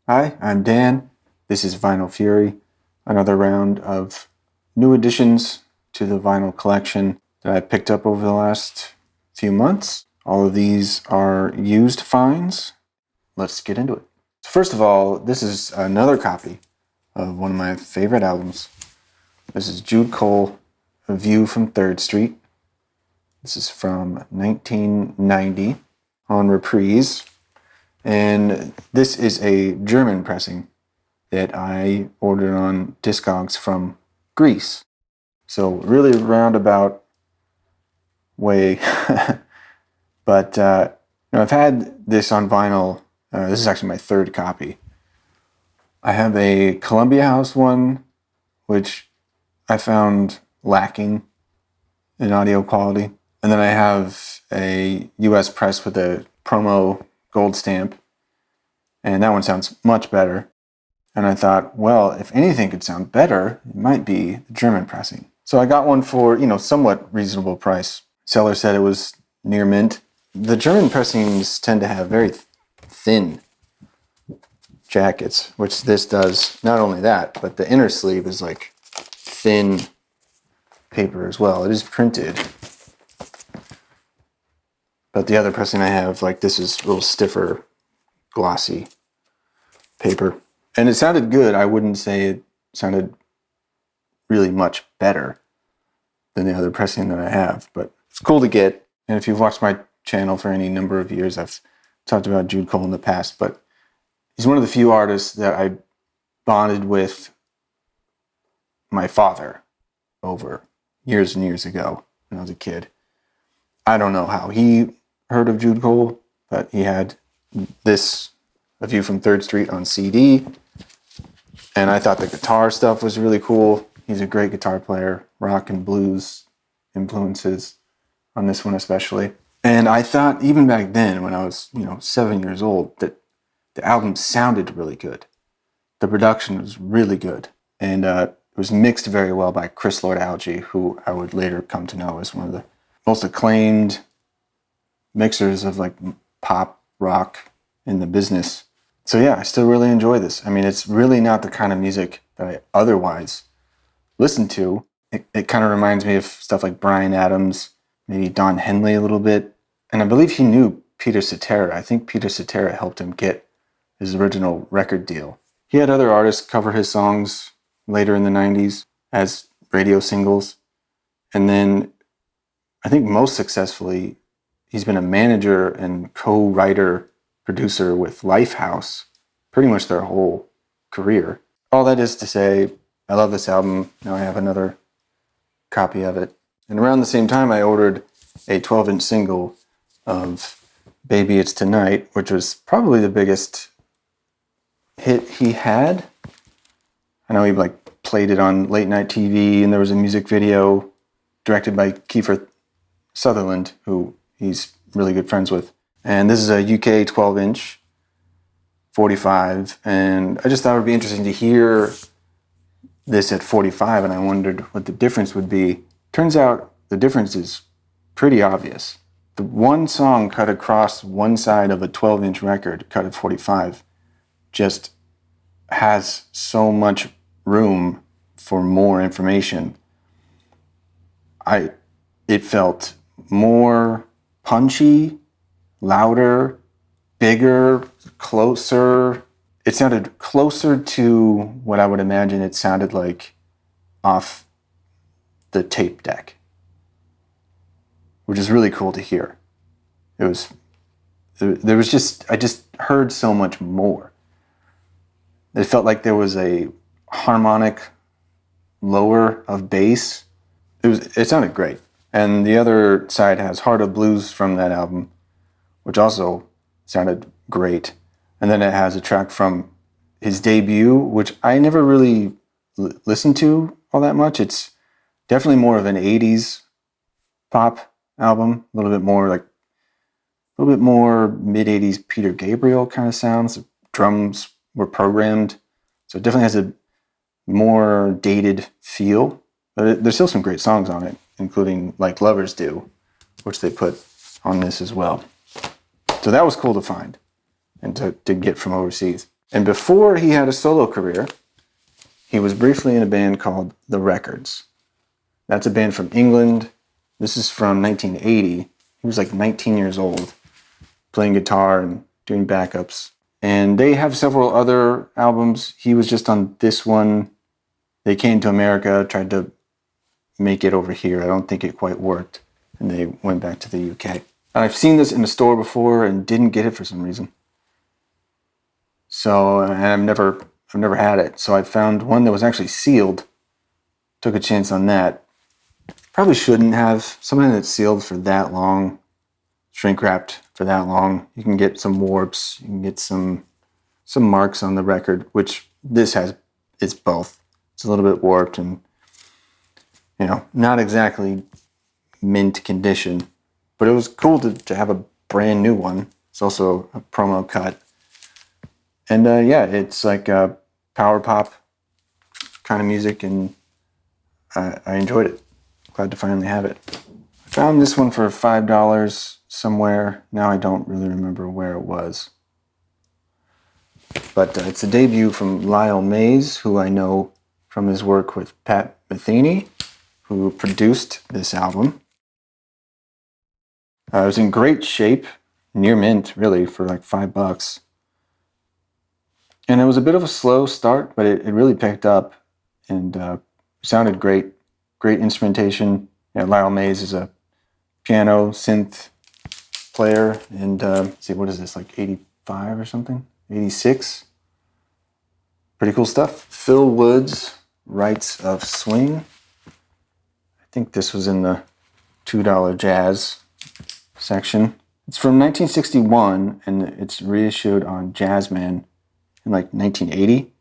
Hi, I'm Dan. This is Vinyl Fury, another round of new additions to the vinyl collection that I picked up over the last few months. All of these are used finds. Let's get into it. So first of all, this is another copy of one of my favorite albums. This is Jude Cole, A View from 3rd Street. This is from 1990 on Reprise. And this is a German pressing that I ordered on Discogs from Greece. So really roundabout way. But I've had this on vinyl. This is actually my third copy. I have a Columbia House one, which I found lacking in audio quality. And then I have a US press with a promo gold stamp, and that one sounds much better. And I thought, well, if anything could sound better, it might be the German pressing. So I got one for, somewhat reasonable price. Seller said it was near mint. The German pressings tend to have very thin jackets, which this does. Not only that, but the inner sleeve is like thin paper as well. It is printed. But the other pressing I have, like this, is a little stiffer, glossy paper. And it sounded good. I wouldn't say it sounded really much better than the other pressing that I have, but it's cool to get. And if you've watched my channel for any number of years, I've talked about Jude Cole in the past, but he's one of the few artists that I bonded with my father over years and years ago when I was a kid. I don't know how he heard of Jude Cole, but he had this, A View from 3rd Street, on CD. And I thought the guitar stuff was really cool. He's a great guitar player, rock and blues influences on this one especially. And I thought even back then, when I was, 7 years old, that the album sounded really good. The production was really good. And it was mixed very well by Chris Lord-Alge, who I would later come to know as one of the most acclaimed mixers of like pop rock in the business. So yeah, I still really enjoy this. I mean, it's really not the kind of music that I otherwise listen to. It kind of reminds me of stuff like Bryan Adams, maybe Don Henley a little bit. And I believe he knew Peter Cetera. I think Peter Cetera helped him get his original record deal. He had other artists cover his songs later in the 90s as radio singles. And then I think most successfully, he's been a manager and co-writer, producer with Lifehouse pretty much their whole career. All that is to say, I love this album. Now I have another copy of it. And around the same time, I ordered a 12-inch single of Baby It's Tonight, which was probably the biggest hit he had. I know he played it on late night TV, and there was a music video directed by Kiefer Sutherland, who he's really good friends with. And this is a UK 12-inch 45, and I just thought it would be interesting to hear this at 45, and I wondered what the difference would be. Turns out the difference is pretty obvious. The one song cut across one side of a 12-inch record, cut at 45, just has so much room for more information. It felt more punchy, louder, bigger, closer. It sounded closer to what I would imagine it sounded like off the tape deck, which is really cool to hear. I just heard so much more. It felt like there was a harmonic lower of bass. It sounded great. And the other side has Heart of Blues from that album, which also sounded great. And then it has a track from his debut, which I never really listened to all that much. It's definitely more of an 80s pop album, a little bit more mid-80s Peter Gabriel kind of sounds. The drums were programmed, so it definitely has a more dated feel. But there's still some great songs on it, including Like Lovers Do, which they put on this as well. So that was cool to find and to get from overseas. And before he had a solo career, he was briefly in a band called The Records. That's a band from England. This is from 1980. He was like 19 years old, playing guitar and doing backups. And they have several other albums. He was just on this one. They came to America, tried to make it over here. I don't think it quite worked. And they went back to the UK. And I've seen this in the store before and didn't get it for some reason. So, and I've never had it. So I found one that was actually sealed. Took a chance on that. Probably shouldn't have. Something that's sealed for that long, shrink wrapped for that long. You can get some warps. You can get some marks on the record, which this has. It's both. It's a little bit warped and, not exactly mint condition. But it was cool to have a brand new one. It's also a promo cut. And it's like a power pop kind of music, and I enjoyed it. Glad to finally have it. I found this one for $5 somewhere. Now I don't really remember where it was. But it's a debut from Lyle Mays, who I know from his work with Pat Metheny, who produced this album. It was in great shape, near mint, really, for like $5. And it was a bit of a slow start, but it really picked up and sounded great. Great instrumentation. Lyle Mays is a piano synth player, and let's see, what is this, like 85 or something? 86? Pretty cool stuff. Phil Woods, Rites of Swing. I think this was in the $2 jazz section. It's from 1961, and it's reissued on Jazzman in like 1980. It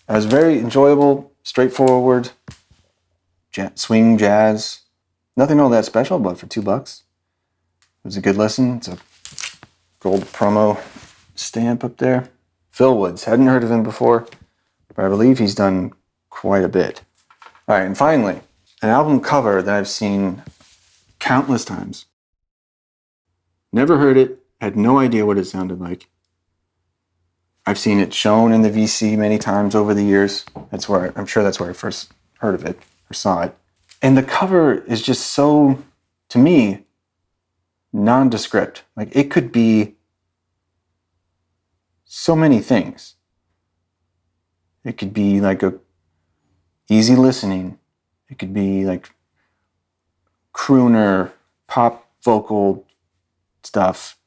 was very enjoyable, straightforward, swing jazz. Nothing all that special, but for $2. It was a good listen. It's a gold promo stamp up there. Phil Woods. Hadn't heard of him before, but I believe he's done quite a bit. All right, and finally, an album cover that I've seen countless times. Never heard it. Had no idea what it sounded like. I've seen it shown in the VC many times over the years. I'm sure that's where I first heard of it or saw it. And the cover is just so, to me, nondescript. Like, it could be so many things. It could be like a easy listening. It could be like crooner, pop vocal stuff.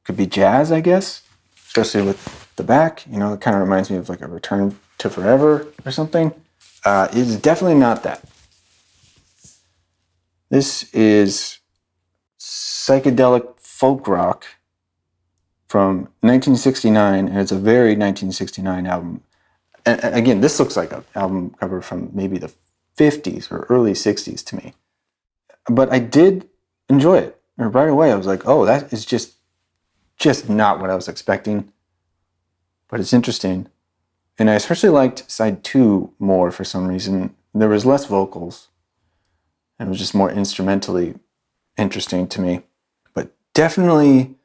It could be jazz, I guess, especially with the back. It kind of reminds me of like a Return to Forever or something. It's definitely not that. This is psychedelic folk rock from 1969, and it's a very 1969 album. And again, this looks like an album cover from maybe the 50s or early 60s to me. But I did enjoy it. And right away, I was like, oh, that is just not what I was expecting. But it's interesting. And I especially liked side 2 more for some reason. There was less vocals. And it was just more instrumentally interesting to me. But definitely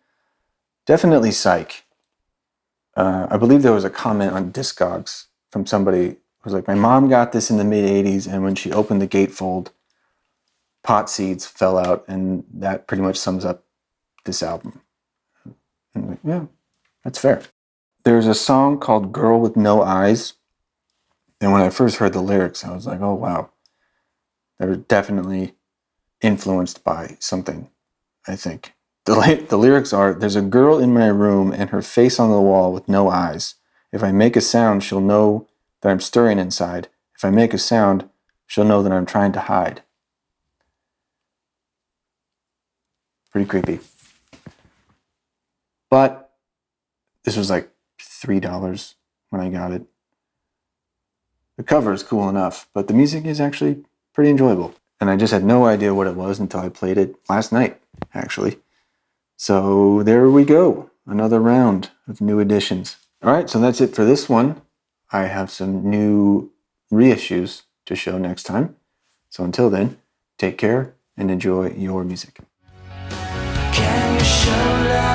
Psych. I believe there was a comment on Discogs from somebody who was like, my mom got this in the mid-'80s, and when she opened the gatefold, pot seeds fell out, and that pretty much sums up this album. And I'm like, yeah, that's fair. There's a song called Girl with No Eyes, and when I first heard the lyrics, I was like, oh, wow. They're definitely influenced by something, I think. The lyrics are, there's a girl in my room and her face on the wall with no eyes. If I make a sound, she'll know that I'm stirring inside. If I make a sound, she'll know that I'm trying to hide. Pretty creepy. But this was like $3 when I got it. The cover is cool enough, but the music is actually pretty enjoyable. And I just had no idea what it was until I played it last night, actually. So there we go. Another round of new editions. All right, so that's it for this one. I have some new reissues to show next time. So until then, take care and enjoy your music. Can you show love?